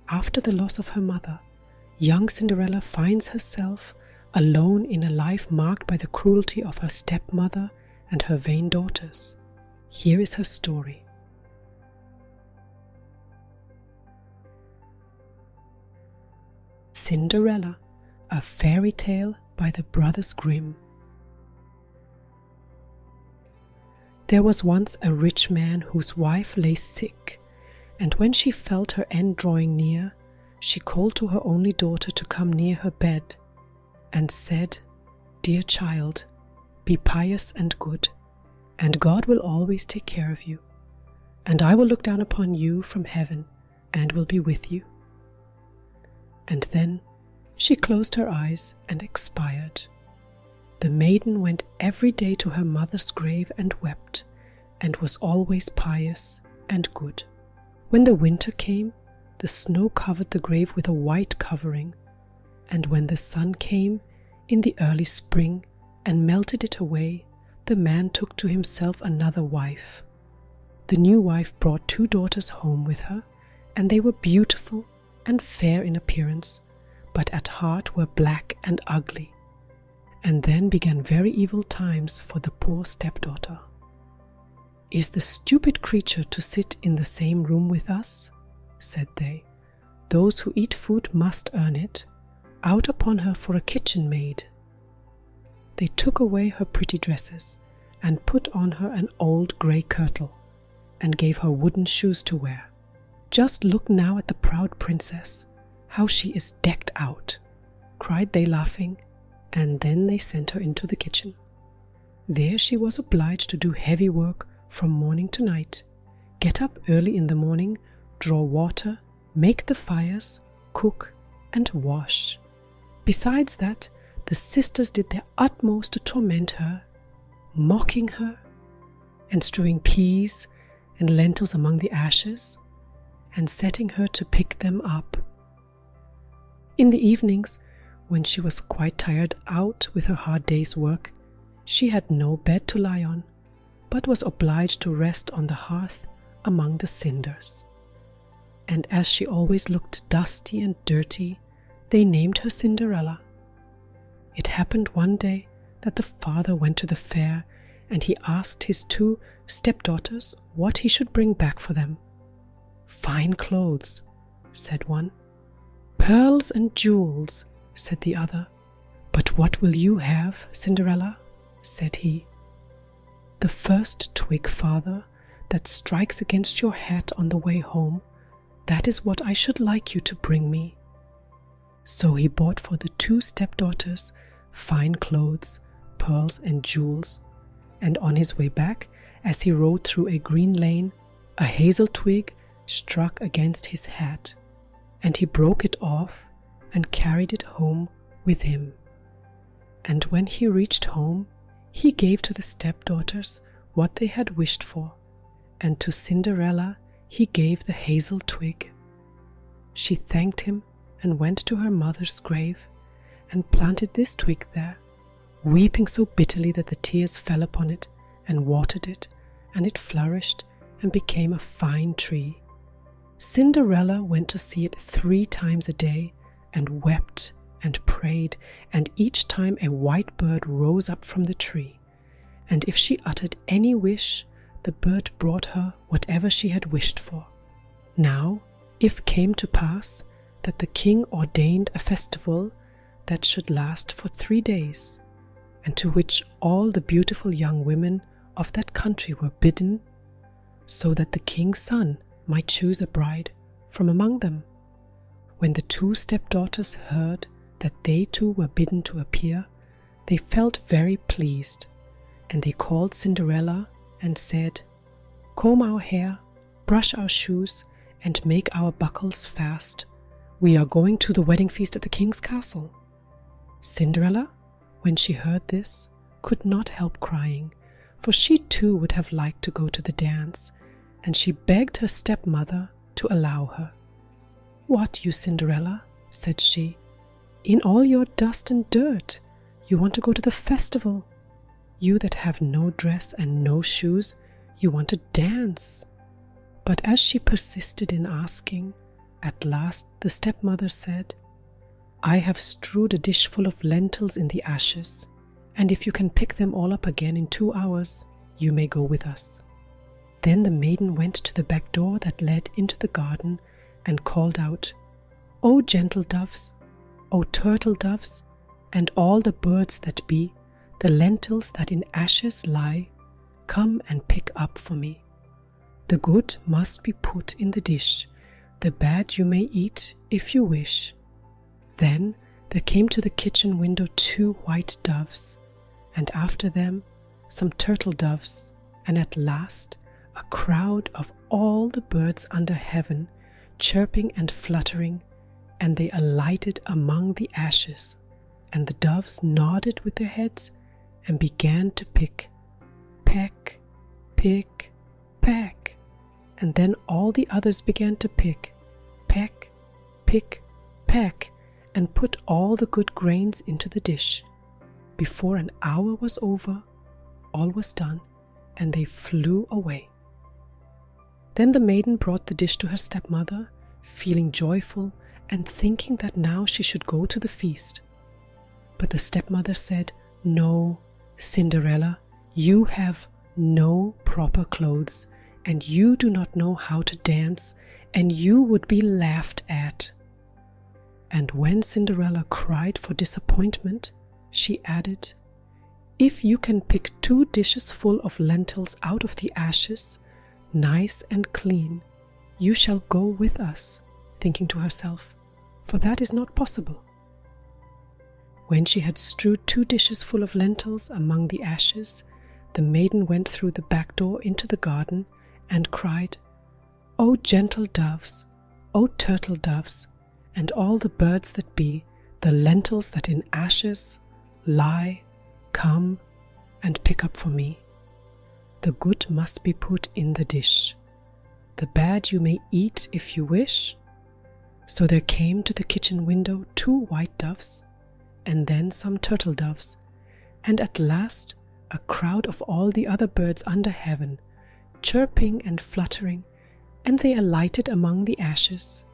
After the loss of her mother, young Cinderella finds herself alone in a life marked by the cruelty of her stepmother and her vain daughters. Here is her story. Cinderella, a fairy tale by the Brothers Grimm. There was once a rich man whose wife lay sick, and when she felt her end drawing near, she called to her only daughter to come near her bed, and said, "Dear child, be pious and good, and God will always take care of you, and I will look down upon you from heaven, and will be with you." And then she closed her eyes and expired. The maiden went every day to her mother's grave and wept, and was always pious and good. When the winter came, the snow covered the grave with a white covering, and when the sun came in the early spring and melted it away, the man took to himself another wife. The new wife brought 2 daughters home with her, and they were beautiful and fair in appearance, but at heart were black and ugly. And then began very evil times for the poor stepdaughter. "Is the stupid creature to sit in the same room with us?" said they. "Those who eat food must earn it. Out upon her for a kitchen maid." They took away her pretty dresses, and put on her an old grey kirtle, and gave her wooden shoes to wear. "Just look now at the proud princess, how she is decked out," cried they laughing, and then they sent her into the kitchen. There she was obliged to do heavy work from morning to night, get up early in the morning, draw water, make the fires, cook, and wash. Besides that, the sisters did their utmost to torment her, mocking her, and strewing peas and lentils among the ashes, and setting her to pick them up. In the evenings, when she was quite tired out with her hard day's work, she had no bed to lie on, but was obliged to rest on the hearth among the cinders. And as she always looked dusty and dirty, they named her Cinderella. It happened one day that the father went to the fair, and he asked his 2 stepdaughters what he should bring back for them. "Fine clothes," said one. "Pearls and jewels," said the other. "But what will you have, Cinderella?" said he. "The first twig, father, that strikes against your hat on the way home, that is what I should like you to bring me." So he bought for the 2 stepdaughters fine clothes, pearls and jewels, and on his way back, as he rode through a green lane, a hazel twig struck against his hat, and he broke it off and carried it home with him. And when he reached home, he gave to the stepdaughters what they had wished for, and to Cinderella he gave the hazel twig. She thanked him and went to her mother's grave, and planted this twig there, weeping so bitterly that the tears fell upon it, and watered it, and it flourished and became a fine tree. Cinderella went to see it 3 times a day, and wept and prayed, and each time a white bird rose up from the tree, and if she uttered any wish, the bird brought her whatever she had wished for. Now, if came to pass that the king ordained a festival that should last for 3 days, and to which all the beautiful young women of that country were bidden, so that the king's son might choose a bride from among them. When the 2 stepdaughters heard that they too were bidden to appear, they felt very pleased, and they called Cinderella and said, "Comb our hair, brush our shoes, and make our buckles fast. We are going to the wedding feast at the king's castle." Cinderella, when she heard this, could not help crying, for she too would have liked to go to the dance, and she begged her stepmother to allow her. "What, you Cinderella," said she, "in all your dust and dirt, you want to go to the festival? You that have no dress and no shoes, you want to dance." But as she persisted in asking, At last the stepmother said, "I have strewed a dish full of lentils in the ashes, and if you can pick them all up again in 2 hours, you may go with us." Then the maiden went to the back door that led into the garden and called out, "O gentle doves, O turtle doves, and all the birds that be, the lentils that in ashes lie, come and pick up for me. The good must be put in the dish, the bad you may eat if you wish." Then there came to the kitchen window 2 white doves, and after them some turtle doves, and at last a crowd of all the birds under heaven, chirping and fluttering, and they alighted among the ashes, and the doves nodded with their heads and began to pick, peck, pick, peck, and then all the others began to pick, peck, pick, peck, and put all the good grains into the dish. Before an hour was over, all was done, and they flew away. Then the maiden brought the dish to her stepmother, feeling joyful and thinking that now she should go to the feast. But the stepmother said, "No, Cinderella, you have no proper clothes, and you do not know how to dance, and you would be laughed at." And when Cinderella cried for disappointment, she added, "If you can pick 2 dishes full of lentils out of the ashes, nice and clean, you shall go with us," thinking to herself, "for that is not possible." When she had strewed 2 dishes full of lentils among the ashes, the maiden went through the back door into the garden and cried, "O gentle doves, O turtle doves, and all the birds that be, the lentils that in ashes lie, come and pick up for me. The good must be put in the dish, the bad you may eat if you wish." So there came to the kitchen window 2 white doves, and then some turtle doves, and at last a crowd of all the other birds under heaven, chirping and fluttering, and they alighted among the ashes,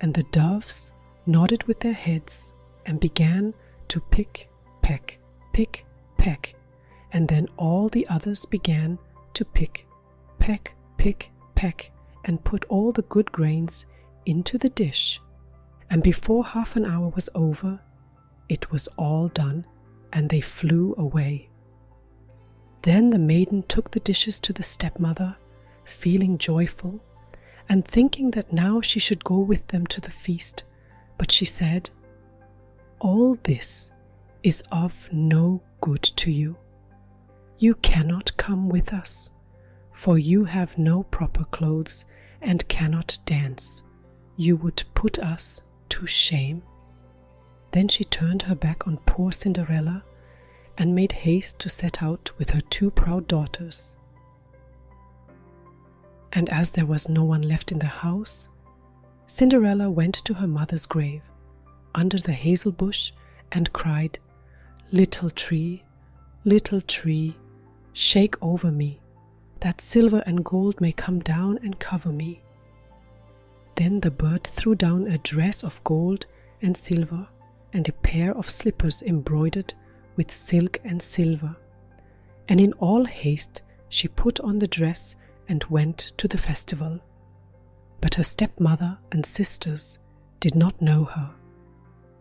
and the doves nodded with their heads and began to pick, peck, pick, peck, and then all the others began to pick, peck, pick, peck, and put all the good grains into the dish. And before half an hour was over, it was all done, and they flew away. Then the maiden took the dishes to the stepmother, feeling joyful, and thinking that now she should go with them to the feast. But she said, "All this is of no good to you. You cannot come with us, for you have no proper clothes and cannot dance. You would put us to shame." Then she turned her back on poor Cinderella and made haste to set out with her 2 proud daughters. And as there was no one left in the house, Cinderella went to her mother's grave under the hazel bush and cried, little tree, shake over me, that silver and gold may come down and cover me." Then the bird threw down a dress of gold and silver and a pair of slippers embroidered with silk and silver, and in all haste she put on the dress and went to the festival. But her stepmother and sisters did not know her,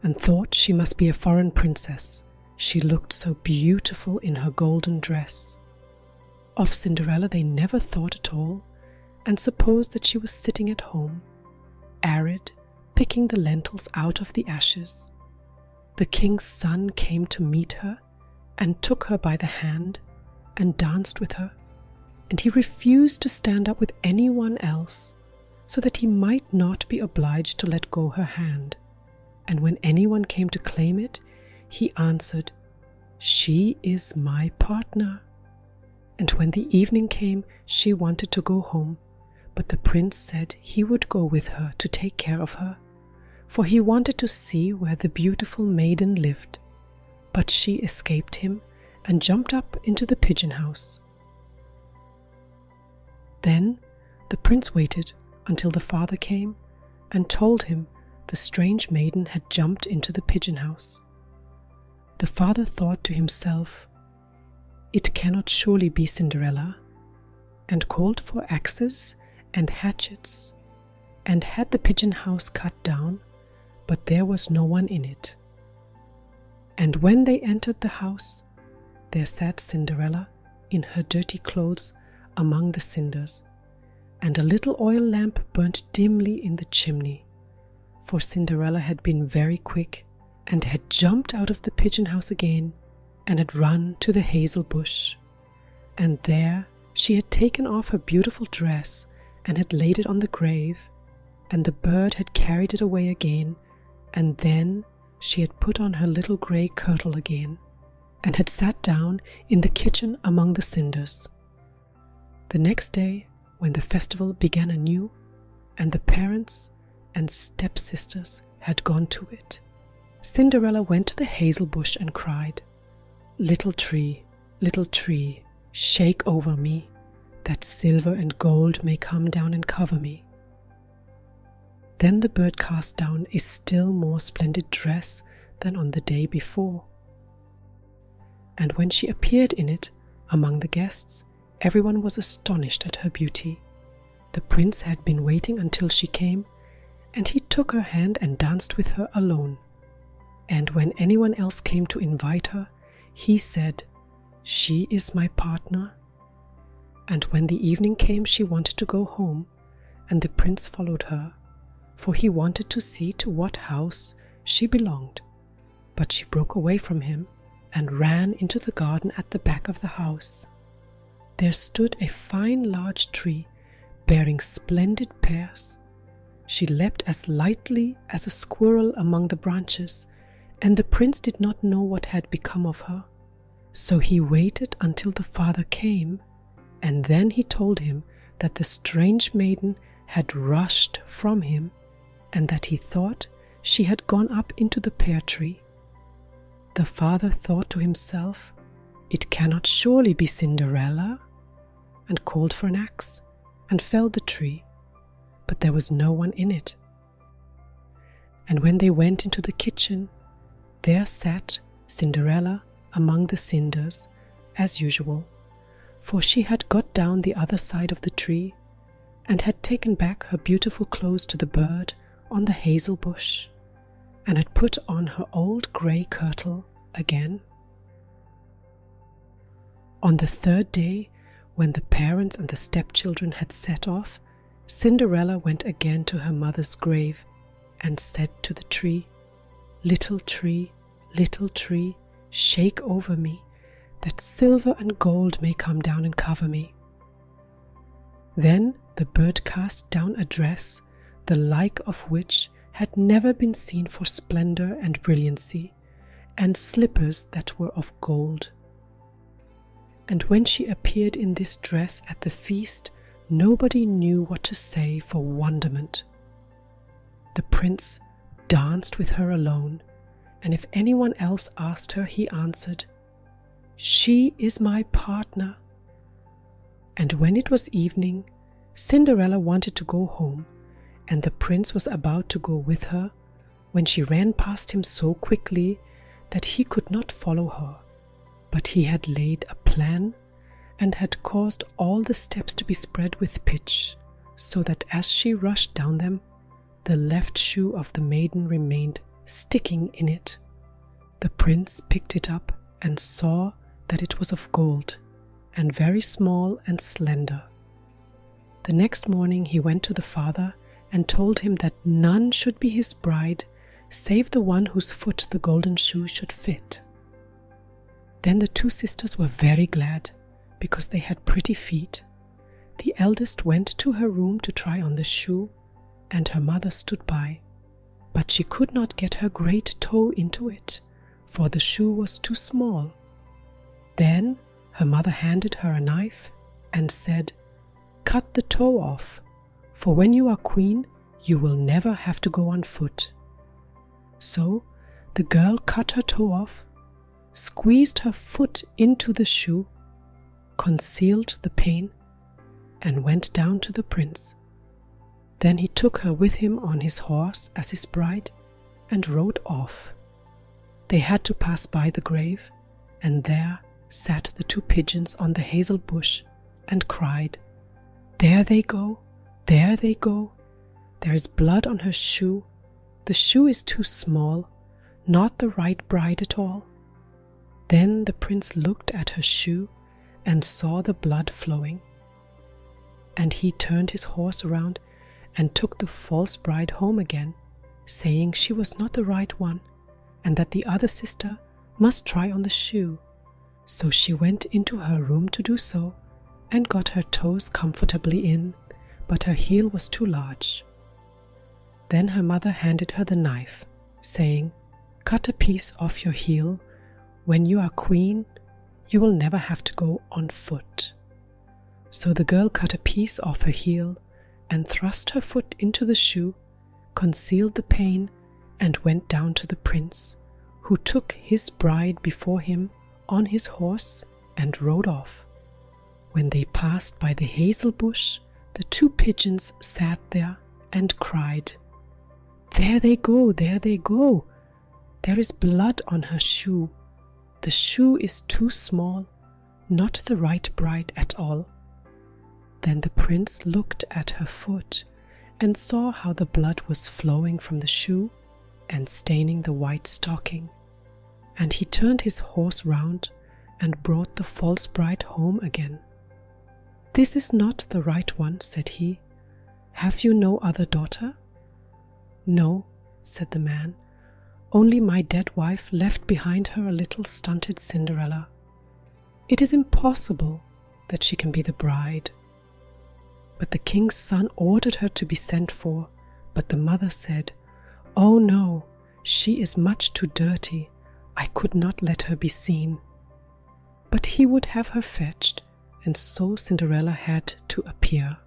and thought she must be a foreign princess. She looked so beautiful in her golden dress. Of Cinderella they never thought at all, and supposed that she was sitting at home, arid, picking the lentils out of the ashes. The king's son came to meet her, and took her by the hand, and danced with her, and he refused to stand up with anyone else, so that he might not be obliged to let go her hand. And when anyone came to claim it, he answered, "She is my partner." And when the evening came, she wanted to go home, but the prince said he would go with her to take care of her, for he wanted to see where the beautiful maiden lived. But she escaped him and jumped up into the pigeon house. Then the prince waited until the father came, and told him the strange maiden had jumped into the pigeon house. The father thought to himself, "It cannot surely be Cinderella," and called for axes and hatchets, and had the pigeon house cut down, but there was no one in it. And when they entered the house, there sat Cinderella in her dirty clothes among the cinders, and a little oil lamp burnt dimly in the chimney, for Cinderella had been very quick and had jumped out of the pigeon house again and had run to the hazel bush, and there she had taken off her beautiful dress and had laid it on the grave, and the bird had carried it away again, and then she had put on her little grey kirtle again, and had sat down in the kitchen among the cinders. The next day, when the festival began anew, and the parents and stepsisters had gone to it, Cinderella went to the hazel bush and cried, little tree, shake over me, that silver and gold may come down and cover me." Then the bird cast down a still more splendid dress than on the day before. And when she appeared in it among the guests, everyone was astonished at her beauty. The prince had been waiting until she came, and he took her hand and danced with her alone. And when anyone else came to invite her, he said, "She is my partner." And when the evening came, she wanted to go home, and the prince followed her, for he wanted to see to what house she belonged. But she broke away from him and ran into the garden at the back of the house. There stood a fine large tree bearing splendid pears. She leapt as lightly as a squirrel among the branches, and the prince did not know what had become of her. So he waited until the father came, and then he told him that the strange maiden had rushed from him, and that he thought she had gone up into the pear tree. The father thought to himself, "It cannot surely be Cinderella," and called for an axe and felled the tree, but there was no one in it. And when they went into the kitchen, there sat Cinderella among the cinders, as usual, for she had got down the other side of the tree and had taken back her beautiful clothes to the bird on the hazel bush, and had put on her old grey kirtle again. On the third day, when the parents and the stepchildren had set off, Cinderella went again to her mother's grave and said to the tree, little tree, shake over me, that silver and gold may come down and cover me." Then the bird cast down a dress, the like of which had never been seen for splendor and brilliancy, and slippers that were of gold. And when she appeared in this dress at the feast, nobody knew what to say for wonderment. The prince danced with her alone, and if anyone else asked her, he answered, "She is my partner." And when it was evening, Cinderella wanted to go home, and the prince was about to go with her, when she ran past him so quickly that he could not follow her. But he had laid a plan and had caused all the steps to be spread with pitch, so that as she rushed down them, the left shoe of the maiden remained sticking in it. The prince picked it up and saw that it was of gold, and very small and slender. The next morning he went to the father and told him that none should be his bride save the one whose foot the golden shoe should fit. Then the two sisters were very glad, because they had pretty feet. The eldest went to her room to try on the shoe, and her mother stood by, but she could not get her great toe into it, for the shoe was too small. Then her mother handed her a knife and said, "Cut the toe off, for when you are queen, you will never have to go on foot." So the girl cut her toe off, squeezed her foot into the shoe, concealed the pain, and went down to the prince. Then he took her with him on his horse as his bride and rode off. They had to pass by the grave, and there sat the 2 pigeons on the hazel bush and cried, "There they go, there they go. There is blood on her shoe. The shoe is too small, not the right bride at all." Then the prince looked at her shoe and saw the blood flowing. And he turned his horse around and took the false bride home again, saying she was not the right one, and that the other sister must try on the shoe. So she went into her room to do so, and got her toes comfortably in, but her heel was too large. Then her mother handed her the knife, saying, "Cut a piece off your heel. When you are queen, you will never have to go on foot." So the girl cut a piece off her heel and thrust her foot into the shoe, concealed the pain, and went down to the prince, who took his bride before him on his horse and rode off. When they passed by the hazel bush, the 2 pigeons sat there and cried, "There they go, there they go. There is blood on her shoe. The shoe is too small, not the right bride at all." Then the prince looked at her foot and saw how the blood was flowing from the shoe and staining the white stocking. And he turned his horse round and brought the false bride home again. "This is not the right one," said he. "Have you no other daughter?" "No," said the man, "only my dead wife left behind her a little stunted Cinderella. It is impossible that she can be the bride." But the king's son ordered her to be sent for, but the mother said, "Oh no, she is much too dirty. I could not let her be seen." But he would have her fetched, and so Cinderella had to appear.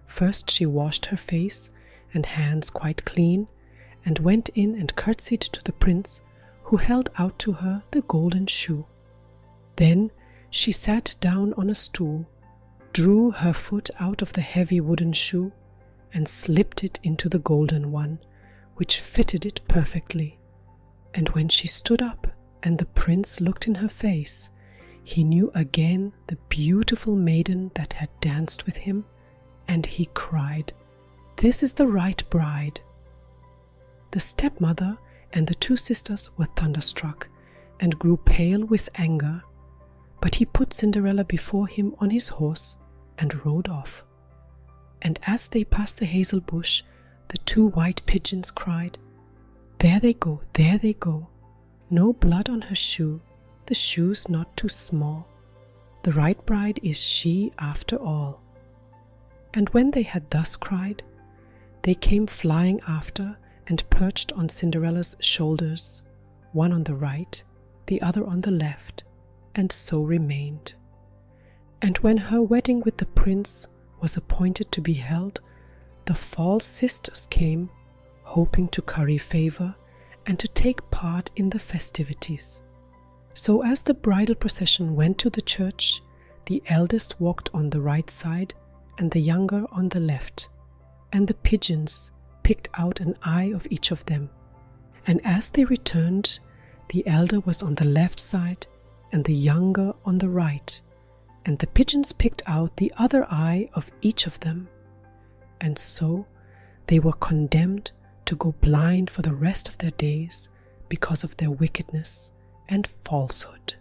First she washed her face and hands quite clean, and went in and curtsied to the prince, who held out to her the golden shoe. Then she sat down on a stool, drew her foot out of the heavy wooden shoe, and slipped it into the golden one, which fitted it perfectly. And when she stood up and the prince looked in her face, he knew again the beautiful maiden that had danced with him, and he cried, "This is the right bride." The stepmother and the 2 sisters were thunderstruck and grew pale with anger, but he put Cinderella before him on his horse and rode off. And as they passed the hazel bush, the 2 white pigeons cried, "There they go, there they go. No blood on her shoe, the shoe's not too small. The right bride is she after all." And when they had thus cried, they came flying after and perched on Cinderella's shoulders, one on the right, the other on the left, and so remained. And when her wedding with the prince was appointed to be held, the false sisters came, hoping to curry favor and to take part in the festivities. So as the bridal procession went to the church, the eldest walked on the right side and the younger on the left, and the pigeons picked out an eye of each of them. And as they returned, the elder was on the left side and the younger on the right, and the pigeons picked out the other eye of each of them. And so they were condemned to go blind for the rest of their days because of their wickedness and falsehood.